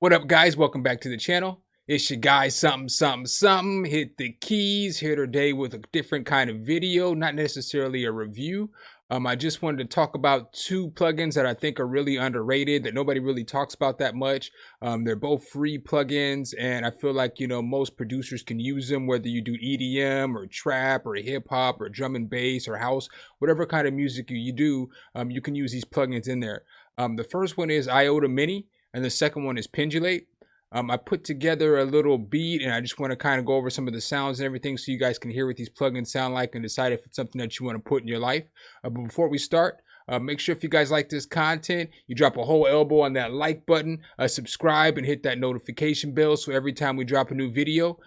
What up, guys? Welcome back to the channel. It's your guy, SumnSumnSumn. Hit the keys here today with a different kind of video, not necessarily a review. I just wanted to talk about two plugins that I think are really underrated, that nobody really talks about that much. They're both free plugins, and I feel like, most producers can use them, whether you do EDM or trap or hip hop or drum and bass or house, whatever kind of music you do, you can use these plugins in there. The first one is Iota Mini, and the second one is Pendulate. I put together a little beat, and I just want to kind of go over some of the sounds and everything so you guys can hear what these plugins sound like and decide if it's something that you want to put in your life. But before we start, make sure if you guys like this content, you drop a whole elbow on that like button, subscribe, and hit that notification bell so every time we drop a new video,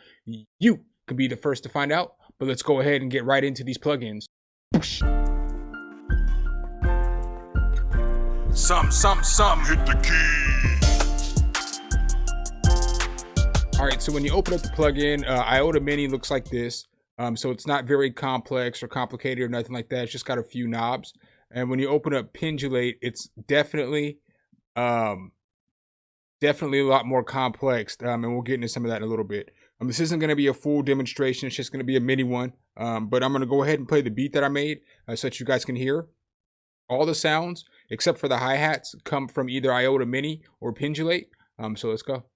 you can be the first to find out. But let's go ahead and get right into these plugins. SumnSumnSumn, hit the key. All right, so when you open up the plugin, Iota Mini looks like this. So it's not very complex or complicated or nothing like that. It's just got a few knobs. And when you open up Pendulate, it's definitely a lot more complex. And we'll get into some of that in a little bit. This isn't going to be a full demonstration. It's just going to be a mini one. But I'm going to go ahead and play the beat that I made so that you guys can hear. All the sounds, except for the hi-hats, come from either Iota Mini or Pendulate. So let's go.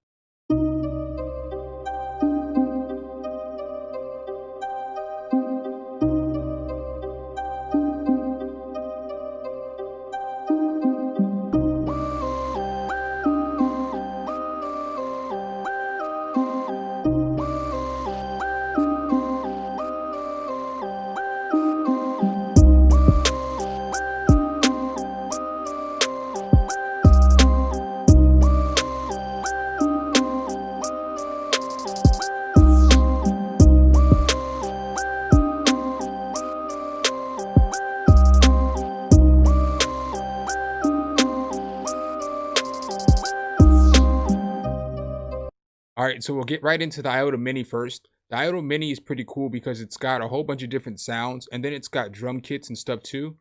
All right, so we'll get right into the Iota Mini first. The Iota Mini is pretty cool because it's got a whole bunch of different sounds, and then it's got drum kits and stuff too.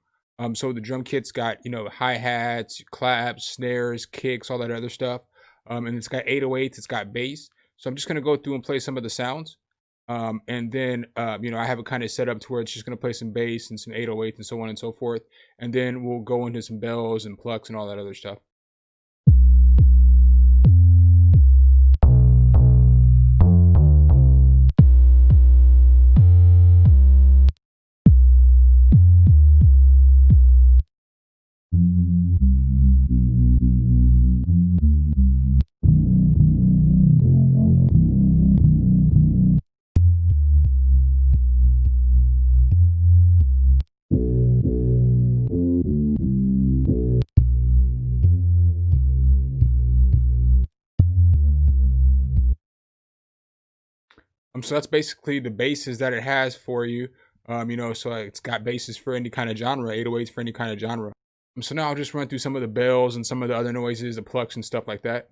So the drum kit's got, hi-hats, claps, snares, kicks, all that other stuff. And it's got 808s, it's got bass. So I'm just gonna go through and play some of the sounds. And then, I have it kind of set up to where it's just gonna play some bass and some 808s and so on and so forth. And then we'll go into some bells and plucks and all that other stuff. So that's basically the bases that it has for you. So it's got bases for any kind of genre, 808s for any kind of genre. So now I'll just run through some of the bells and some of the other noises, the plucks and stuff like that.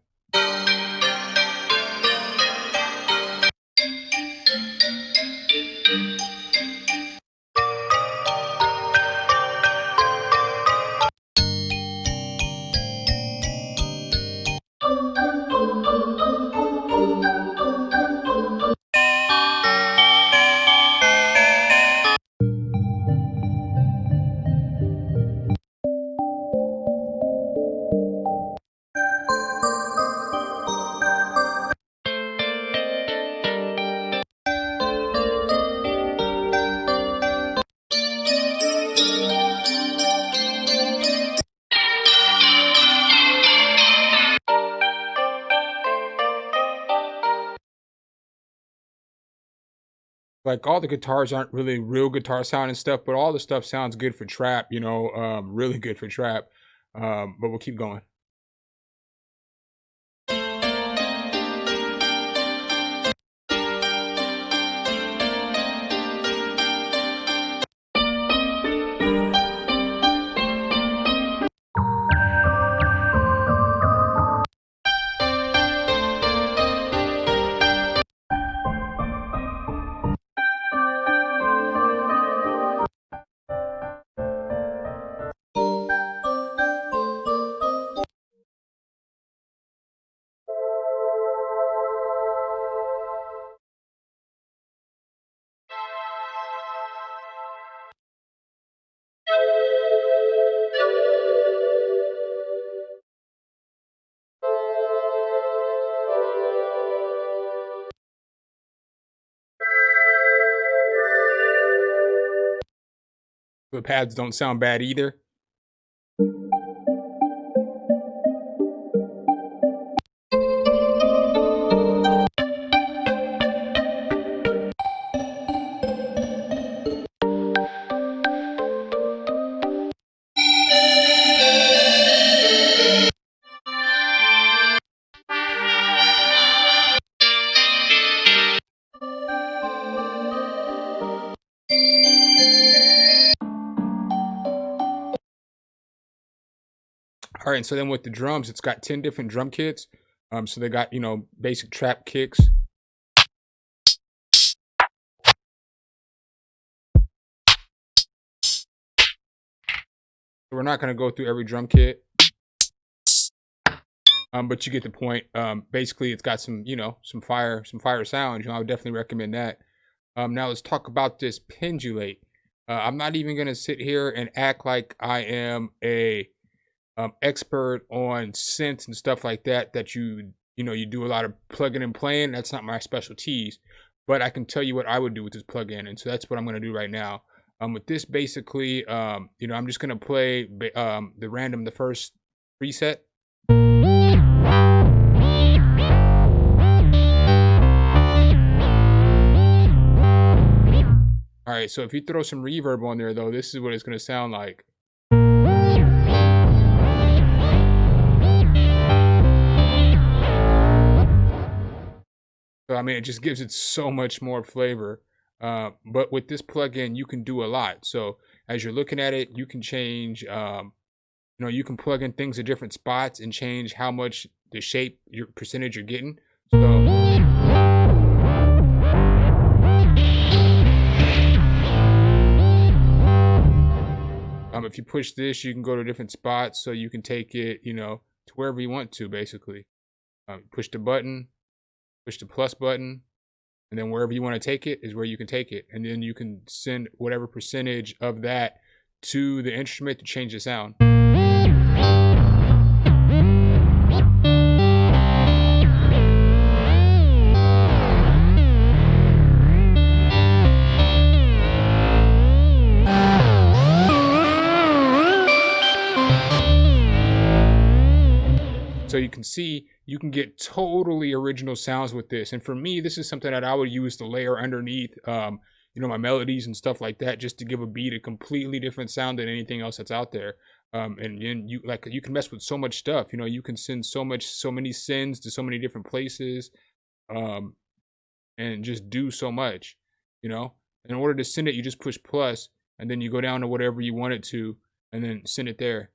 Like, all the guitars aren't really real guitar sound and stuff, but all the stuff sounds good for trap, really good for trap. But we'll keep going. The pads don't sound bad either. All right, so then with the drums, it's got 10 different drum kits. So they got, you know, basic trap kicks. We're not going to go through every drum kit, but you get the point. Basically, it's got some, you know, some fire sounds. You know, I would definitely recommend that. Now let's talk about this Pendulate. I'm not even going to sit here and act like I am a expert on synths and stuff like that. That you do a lot of plugging and playing. That's not my specialties, but I can tell you what I would do with this plugin, and so that's what I'm going to do right now. With this, basically, you know, I'm just gonna play the first preset. All right, so if you throw some reverb on there, though, this is what it's gonna sound like. So I mean, it just gives it so much more flavor. But with this plugin, you can do a lot. So as you're looking at it, you can change, you know, you can plug in things at different spots and change how much the shape, your percentage you're getting. So if you push this, you can go to different spots. So you can take it, you know, to wherever you want to, basically. Push the button, push the plus button. And then wherever you want to take it is where you can take it. And then you can send whatever percentage of that to the instrument to change the sound. So you can see, you can get totally original sounds with this. And for me, this is something that I would use to layer underneath, you know, my melodies and stuff like that, just to give a beat a completely different sound than anything else that's out there. And you can mess with so much stuff. You know, you can send so many sends to so many different places, and just do so much. You know, in order to send it, you just push plus, and then you go down to whatever you want it to, and then send it there.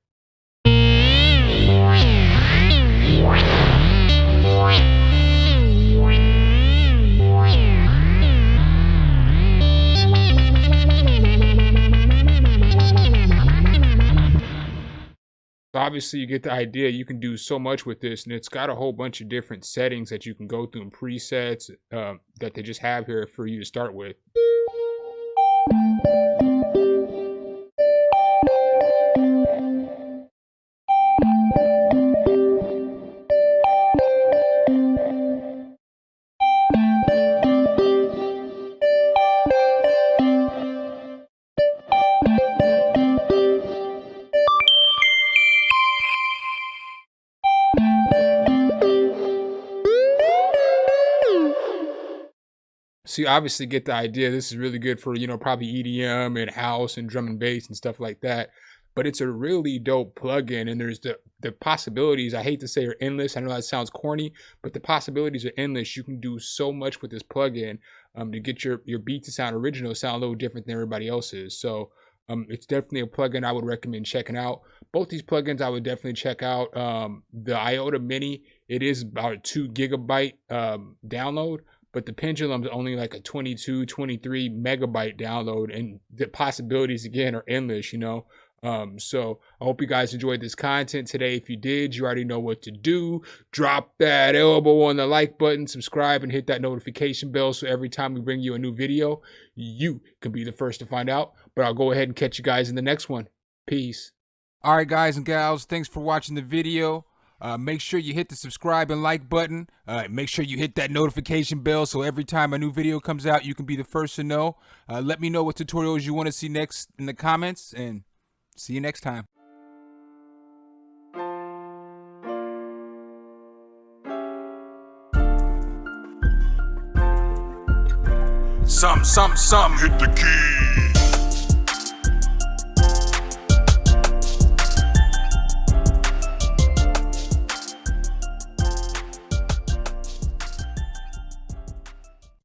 Obviously, you get the idea. You can do so much with this, and it's got a whole bunch of different settings that you can go through and presets that they just have here for you to start with. So you obviously get the idea. This is really good for, you know, probably EDM and house and drum and bass and stuff like that. But it's a really dope plugin, and there's the possibilities, I hate to say, are endless. I know that sounds corny, but the possibilities are endless. You can do so much with this plugin to get your beat to sound original, sound a little different than everybody else's. So it's definitely a plugin I would recommend checking out. Both these plugins I would definitely check out. The Iota Mini, it is about a 2 gigabyte download, but the Pendulum's only like a 22, 23 megabyte download, and the possibilities again are endless, you know. So I hope you guys enjoyed this content today. If you did, you already know what to do. Drop that elbow on the like button, subscribe, and hit that notification bell so every time we bring you a new video, you can be the first to find out. But I'll go ahead and catch you guys in the next one. Peace. All right, guys and gals, thanks for watching the video. Make sure you hit the subscribe and like button. Make sure you hit that notification bell so every time a new video comes out, you can be the first to know. Let me know what tutorials you want to see next in the comments, and see you next time. SumnSumnSumn, hit the key.